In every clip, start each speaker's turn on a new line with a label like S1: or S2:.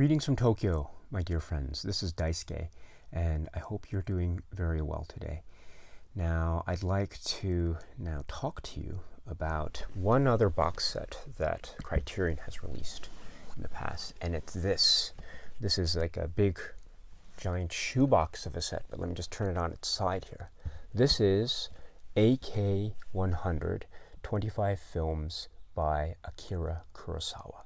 S1: Greetings from Tokyo, my dear friends. This is Daisuke, and I hope you're doing very well today. Now, I'd like to now talk to you about one other box set that Criterion has released in the past, and it's this. This is like a big, giant shoebox of a set, but let me just turn it on its side here. This is AK 100, 25 films by Akira Kurosawa.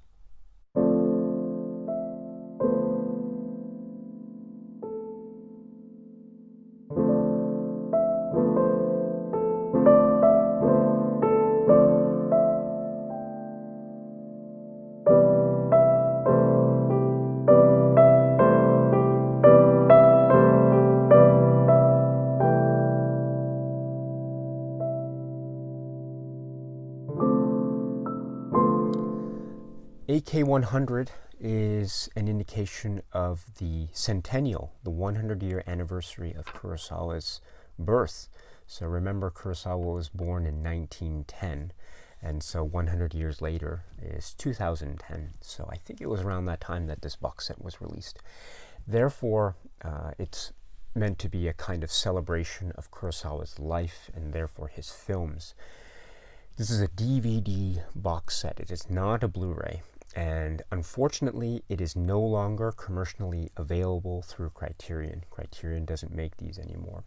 S1: AK 100 is an indication of the centennial, the 100-year anniversary of Kurosawa's birth. So remember, Kurosawa was born in 1910, and so 100 years later is 2010. So I think it was around that time that this box set was released. Therefore, it's meant to be a kind of celebration of Kurosawa's life and therefore his films. This is a DVD box set. It is not a Blu-ray. And unfortunately, it is no longer commercially available through Criterion. Criterion doesn't make these anymore.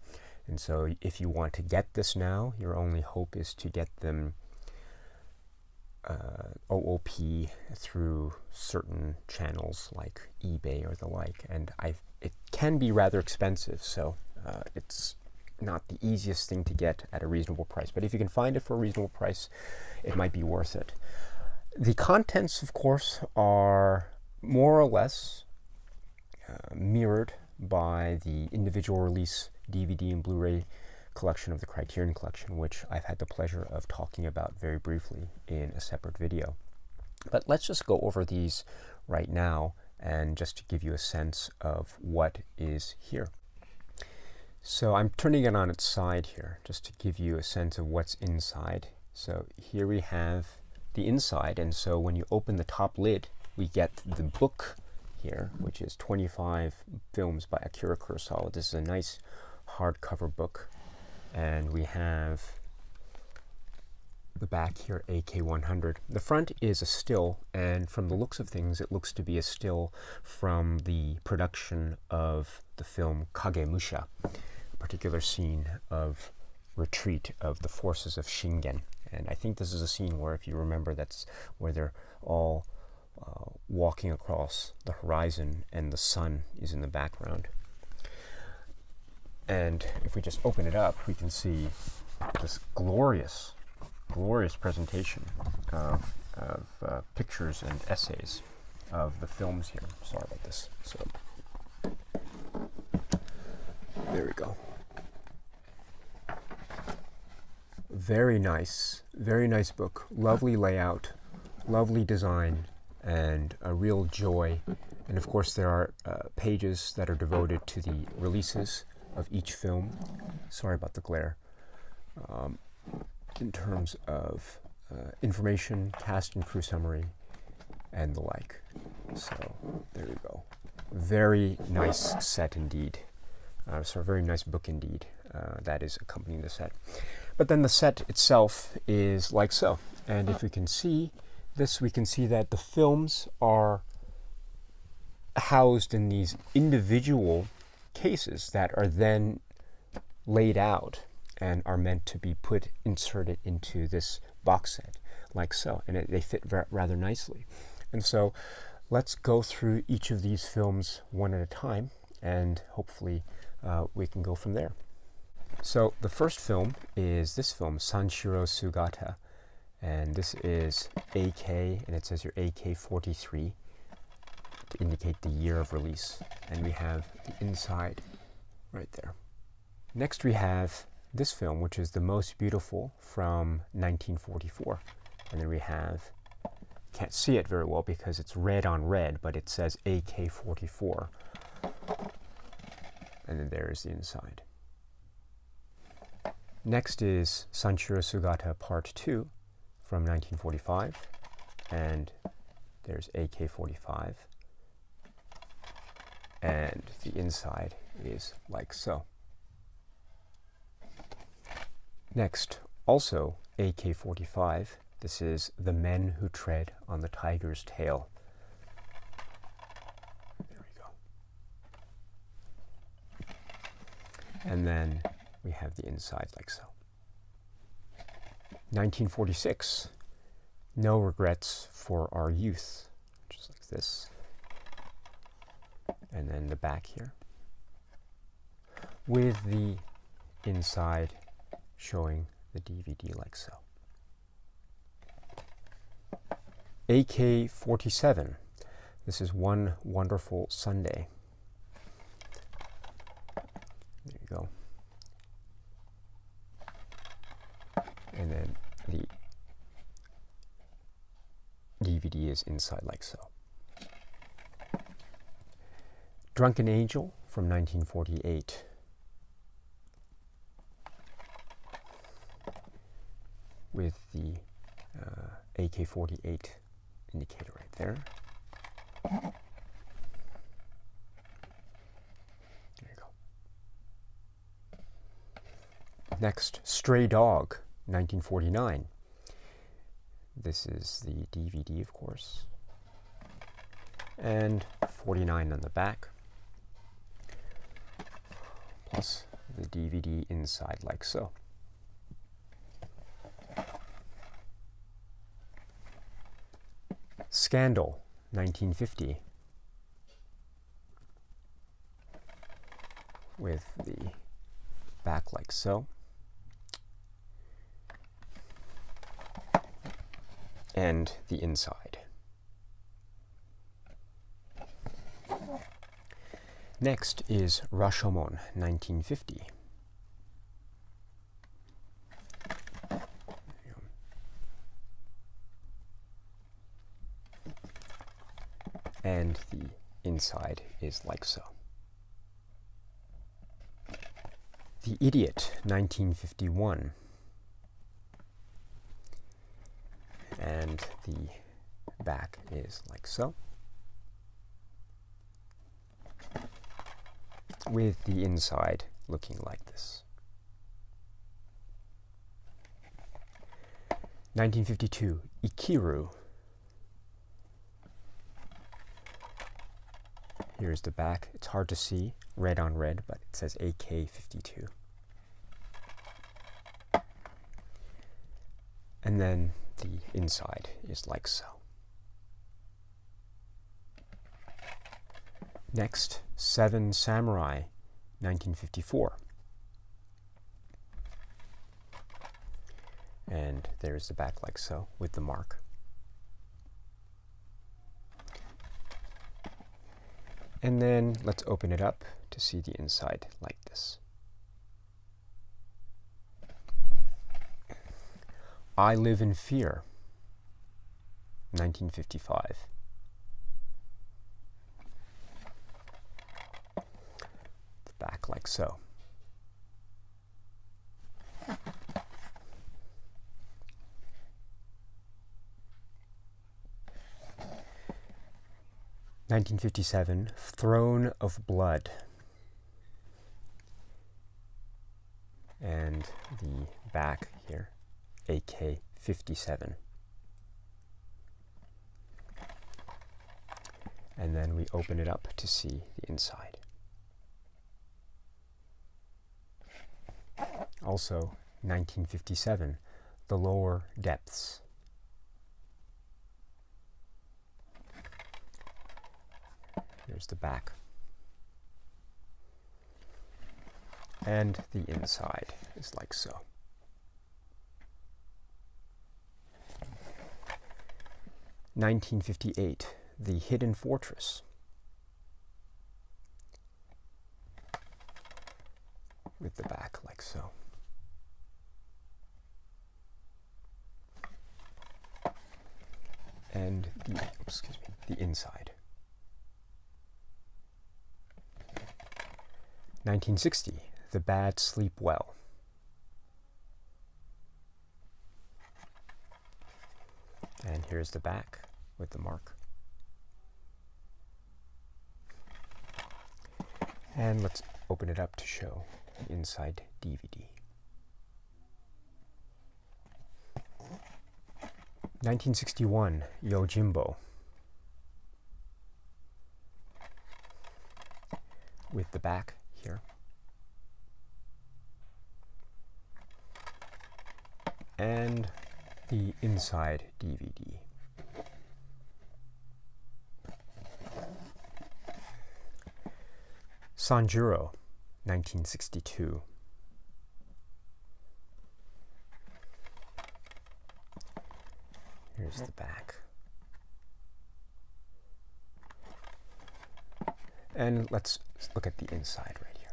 S1: And so if you want to get this now, your only hope is to get them OOP through certain channels like eBay or the like. And it can be rather expensive, so it's not the easiest thing to get at a reasonable price. But if you can find it for a reasonable price, it might be worth it. The contents, of course, are more or less mirrored by the individual release DVD and Blu-ray collection of the Criterion collection, which I've had the pleasure of talking about very briefly in a separate video. But let's just go over these right now and just to give you a sense of what is here. So I'm turning it on its side here just to give you a sense of what's inside. So here we have the inside, and so when you open the top lid, we get the book here, which is 25 films by Akira Kurosawa. This is a nice hardcover book, and we have the back here, AK 100. The front is a still, and from the looks of things, it looks to be a still from the production of the film Kagemusha, a particular scene of retreat of the forces of Shingen. And I think this is a scene where, if you remember, that's where they're all walking across the horizon and the sun is in the background. And if we just open it up, we can see this glorious presentation of pictures and essays of the films here. Sorry about this. So there we go. Very nice book. Lovely layout, lovely design, and a real joy. And of course, there are pages that are devoted to the releases of each film. Sorry about the glare. In terms of information, cast and crew summary, and the like. So there you go. Very nice set indeed. So a very nice book indeed. That is accompanying the set. But then the set itself is like so. And if we can see this, we can see that the films are housed in these individual cases that are then laid out and are meant to be inserted into this box set, like so. And they fit rather nicely. And so let's go through each of these films one at a time, and hopefully we can go from there. So the first film is this film, Sanshiro Sugata, and this is AK, and it says here AK 43 to indicate the year of release. And we have the inside right there. Next we have this film, which is The Most Beautiful from 1944. And then we have, can't see it very well because it's red on red, but it says AK 44. And then there's the inside. Next is Sanshiro Sugata Part 2 from 1945, and there's AK-45. and the inside is like so. Next, also AK-45. This is The Men Who Tread on the Tiger's Tail. There we go. And then we have the inside like so. 1946, No Regrets for Our Youth, just like this. And then the back here, with the inside showing the DVD like so. AK-47. This is One Wonderful Sunday. There you go. And then the DVD is inside like so. Drunken Angel from 1948. With the AK-48 indicator right there. There you go. Next, Stray Dog, 1949. This is the DVD, of course. And 49 on the back. Plus the DVD inside like so. Scandal, 1950, with the back like so, and the inside. Next is Rashomon, 1950. And the inside is like so. The Idiot, 1951. And the back is like so, with the inside looking like this. 1952, Akira. Here's the back. It's hard to see, red on red, but it says AK-52. And then the inside is like so. Next, Seven Samurai, 1954. And there's the back like so, with the mark. And then let's open it up to see the inside like this. I Live in Fear, 1955. The back like so. (1957) Throne of Blood, and the back here, AK-57. And then we open it up to see the inside. Also, 1957, The Lower Depths. Here's the back. And the inside is like so. (1958) The Hidden Fortress. With the back like so. And the inside. 1960, The Bad Sleep Well. And here's the back with the mark. And let's open it up to show the inside DVD. 1961, Yojimbo, with the back here. And the inside DVD. Sanshiro, 1962. Here's the back. And let's look at the inside right here.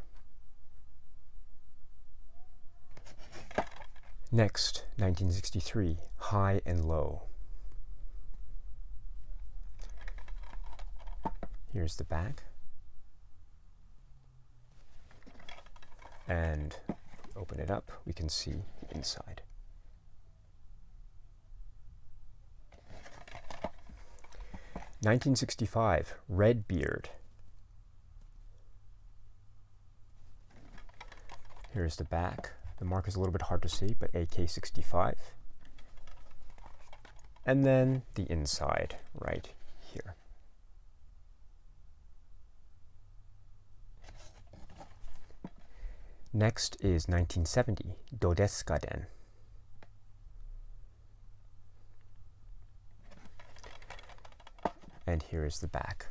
S1: Next, 1963, High and Low. Here's the back. And open it up, we can see inside. (1965) Redbeard. Here's the back. The mark is a little bit hard to see, but AK-65. And then the inside right here. Next is 1970, Dodeth. And here is the back.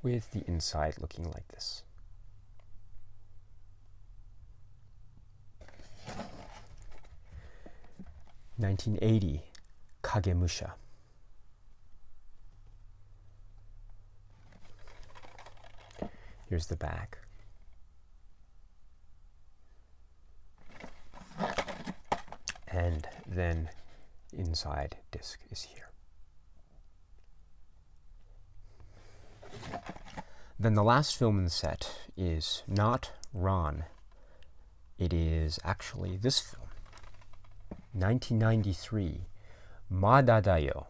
S1: With the inside looking like this. (1980) Kagemusha. Here's the back. And then inside disc is here. Then the last film in the set is not Ran. It is actually this film. 1993, Madadayo.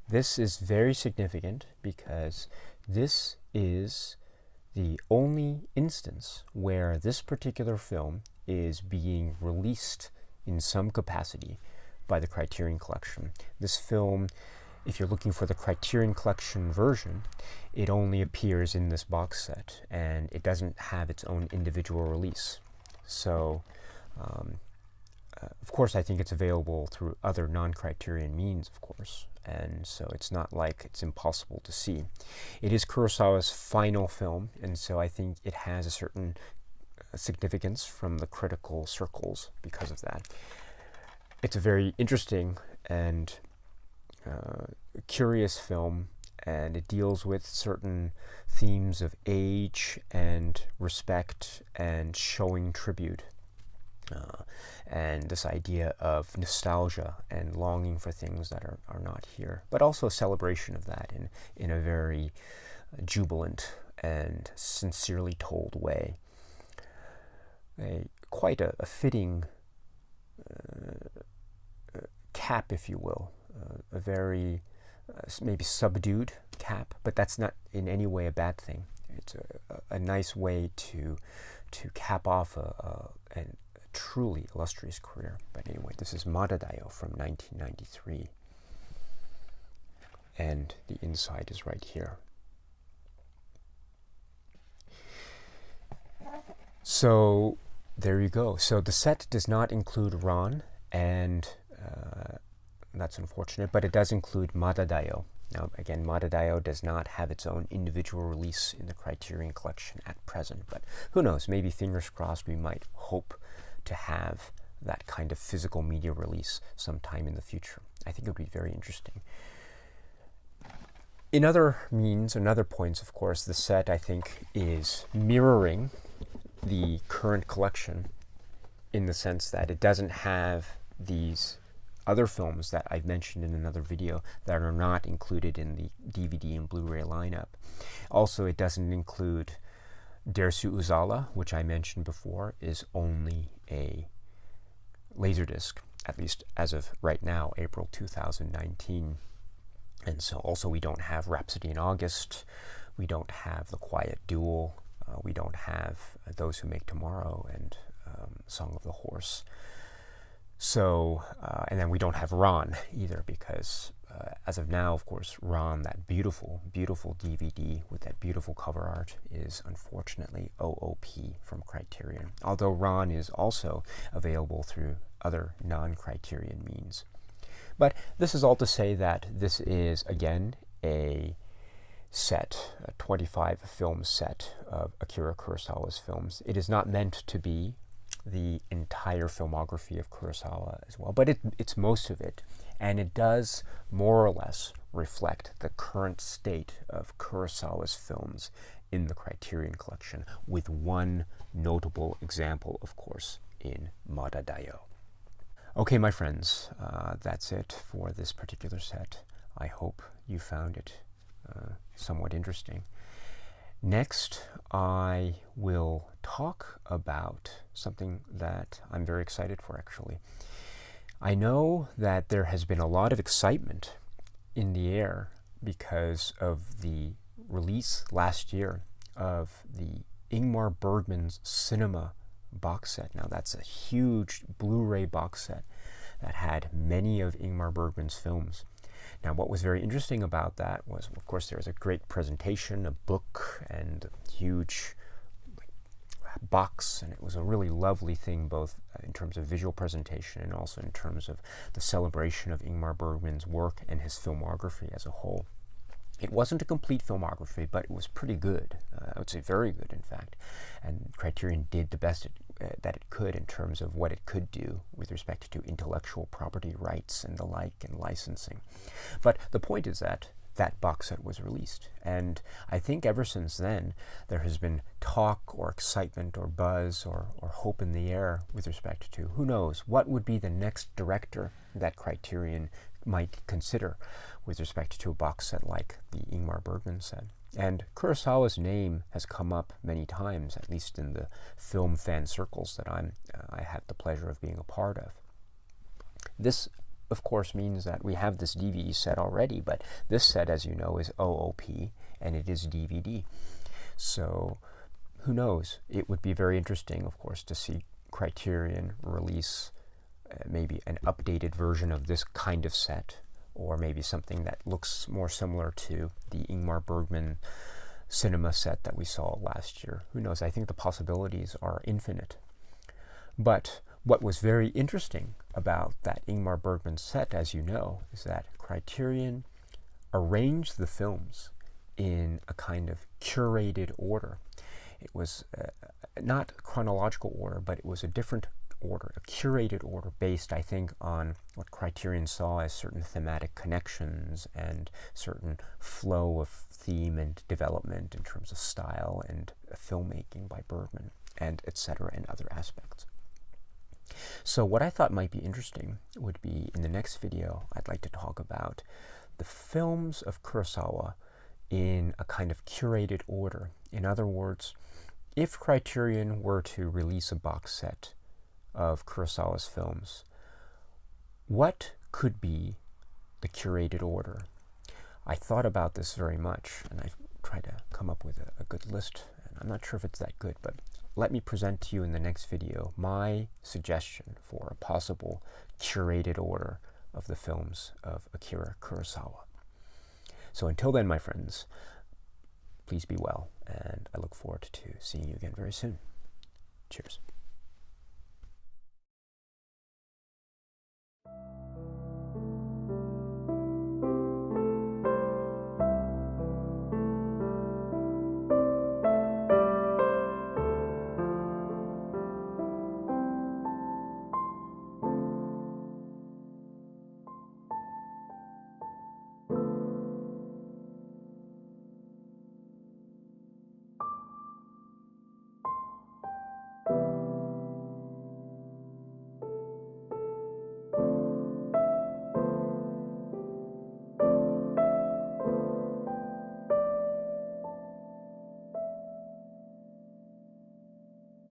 S1: This is very significant because this is the only instance where this particular film is being released in some capacity by the Criterion Collection. This film, if you're looking for the Criterion Collection version, it only appears in this box set and it doesn't have its own individual release. So, of course, I think it's available through other non-Criterion means, of course, and so it's not like it's impossible to see. It is Kurosawa's final film, and so I think it has a certain significance from the critical circles because of that. It's a very interesting and curious film, and it deals with certain themes of age and respect and showing tribute. And this idea of nostalgia and longing for things that are not here, but also a celebration of that in a very jubilant and sincerely told way. Quite a fitting cap, if you will, a very maybe subdued cap, but that's not in any way a bad thing. It's a nice way to cap off a truly illustrious career. But anyway, this is Madadayo from 1993. And the inside is right here. So there you go. So the set does not include Ran, and that's unfortunate, but it does include Madadayo. Now, again, Madadayo does not have its own individual release in the Criterion Collection at present, but who knows, maybe fingers crossed we might hope to have that kind of physical media release sometime in the future. I think it would be very interesting. In other means and other points, of course, the set, I think, is mirroring the current collection in the sense that it doesn't have these other films that I've mentioned in another video that are not included in the DVD and Blu-ray lineup. Also, it doesn't include Dersu Uzala, which I mentioned before, is only a Laserdisc. at least as of right now, April 2019. And so also we don't have Rhapsody in August, we don't have The Quiet Duel, we don't have Those Who Make Tomorrow and Song of the Horse. So, and then we don't have Ron either, because as of now, of course, Ron, that beautiful, beautiful DVD with that beautiful cover art, is unfortunately OOP from Criterion. Although Ron is also available through other non-Criterion means. But this is all to say that this is, again, a 25 film set of Akira Kurosawa's films. It is not meant to be the entire filmography of Kurosawa as well, but it's most of it, and it does more or less reflect the current state of Kurosawa's films in the Criterion collection, with one notable example, of course, in Mada Dayo. Okay, my friends, that's it for this particular set. I hope you found it somewhat interesting. Next, I will talk about something that I'm very excited for, actually. I know that there has been a lot of excitement in the air because of the release last year of the Ingmar Bergman's Cinema box set. Now, that's a huge Blu-ray box set that had many of Ingmar Bergman's films. Now, what was very interesting about that was, of course, there was a great presentation, a book, and a huge box, and it was a really lovely thing, both in terms of visual presentation and also in terms of the celebration of Ingmar Bergman's work and his filmography as a whole. It wasn't a complete filmography, but it was pretty good. I would say very good, in fact. And Criterion did the best that it could in terms of what it could do with respect to intellectual property rights and the like, and licensing. But the point is that that box set was released. And I think ever since then, there has been talk or excitement or buzz or hope in the air with respect to, who knows, what would be the next director that Criterion might consider with respect to a box set like the Ingmar Bergman set. And Kurosawa's name has come up many times, at least in the film fan circles that I have the pleasure of being a part of. This, of course, means that we have this DVD set already, but this set, as you know, is OOP, and it is DVD. So, who knows? It would be very interesting, of course, to see Criterion release maybe an updated version of this kind of set, or maybe something that looks more similar to the Ingmar Bergman cinema set that we saw last year. Who knows? I think the possibilities are infinite. But what was very interesting about that Ingmar Bergman set, as you know, is that Criterion arranged the films in a kind of curated order. It was not chronological order, but it was a different order, a curated order based, I think, on what Criterion saw as certain thematic connections and certain flow of theme and development in terms of style and filmmaking by Bergman, and etc., and other aspects. So what I thought might be interesting would be, in the next video, I'd like to talk about the films of Kurosawa in a kind of curated order. In other words, if Criterion were to release a box set of Kurosawa's films, what could be the curated order? I thought about this very much, and I've tried to come up with a good list, and I'm not sure if it's that good, but let me present to you in the next video my suggestion for a possible curated order of the films of Akira Kurosawa. So until then, my friends, please be well, and I look forward to seeing you again very soon. Cheers.